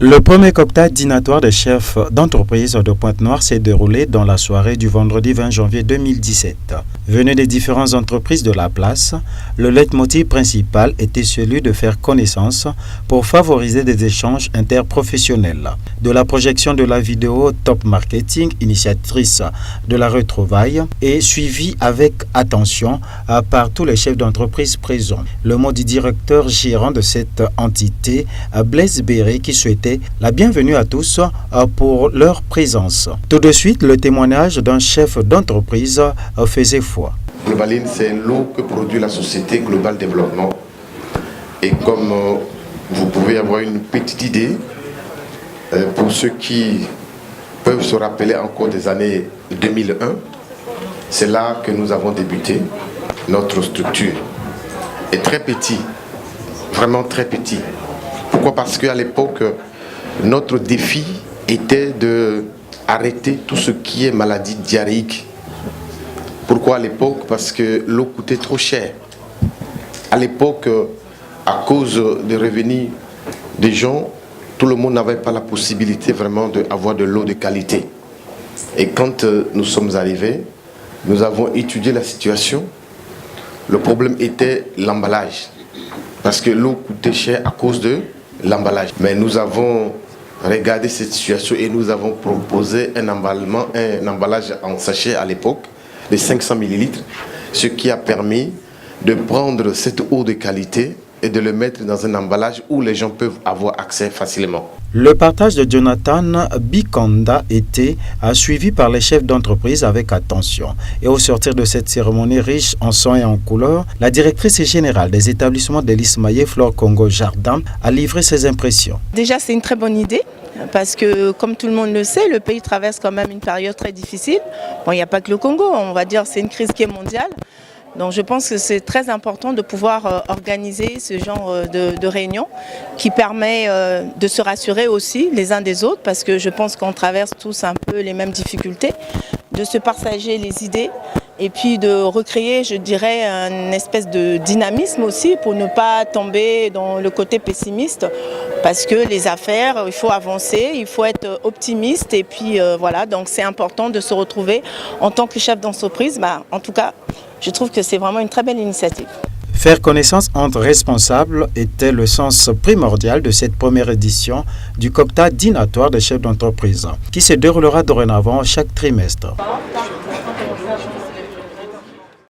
Le premier cocktail dînatoire des chefs d'entreprise de Pointe-Noire s'est déroulé dans la soirée du vendredi 20 janvier 2017. Venu des différentes entreprises de la place, le leitmotiv principal était celui de faire connaissance pour favoriser des échanges interprofessionnels. De la projection de la vidéo Top Marketing, initiatrice de la retrouvaille, est suivie avec attention par tous les chefs d'entreprise présents. Le mot du directeur gérant de cette entité, Blaise Béré, qui souhaitait la bienvenue à tous pour leur présence. Tout de suite, le témoignage d'un chef d'entreprise faisait foi. Globaline, c'est l'eau que produit la société Global Développement. Et comme vous pouvez avoir une petite idée, pour ceux qui peuvent se rappeler encore des années 2001, c'est là que nous avons débuté notre structure. Et très petit, vraiment très petit. Pourquoi? Parce qu'à l'époque, notre défi était d'arrêter tout ce qui est maladie diarrhéique. Pourquoi à l'époque? Parce que l'eau coûtait trop cher. À l'époque, à cause des revenus des gens, tout le monde n'avait pas la possibilité vraiment d'avoir de l'eau de qualité. Et quand nous sommes arrivés, nous avons étudié la situation. Le problème était l'emballage. Parce que l'eau coûtait cher à cause de l'emballage. Mais nous avons regardé cette situation et nous avons proposé un emballage en sachet à l'époque de 500 ml, ce qui a permis de prendre cette eau de qualité et de le mettre dans un emballage où les gens peuvent avoir accès facilement. Le partage de Jonathan Bikanda était suivi par les chefs d'entreprise avec attention. Et au sortir de cette cérémonie riche en sons et en couleurs, la directrice générale des établissements d'Élise Maillet, Flore Congo Jardin, a livré ses impressions. Déjà, c'est une très bonne idée. Parce que, comme tout le monde le sait, le pays traverse quand même une période très difficile. Bon, il n'y a pas que le Congo, on va dire c'est une crise qui est mondiale. Donc je pense que c'est très important de pouvoir organiser ce genre de réunion qui permet de se rassurer aussi les uns des autres, parce que je pense qu'on traverse tous un peu les mêmes difficultés, de se partager les idées et puis de recréer, je dirais, une espèce de dynamisme aussi pour ne pas tomber dans le côté pessimiste, parce que les affaires, il faut avancer, il faut être optimiste et puis voilà, donc c'est important de se retrouver en tant que chef d'entreprise. En tout cas, je trouve que c'est vraiment une très belle initiative. Faire connaissance entre responsables était le sens primordial de cette première édition du cocktail dînatoire des chefs d'entreprise, qui se déroulera dorénavant chaque trimestre.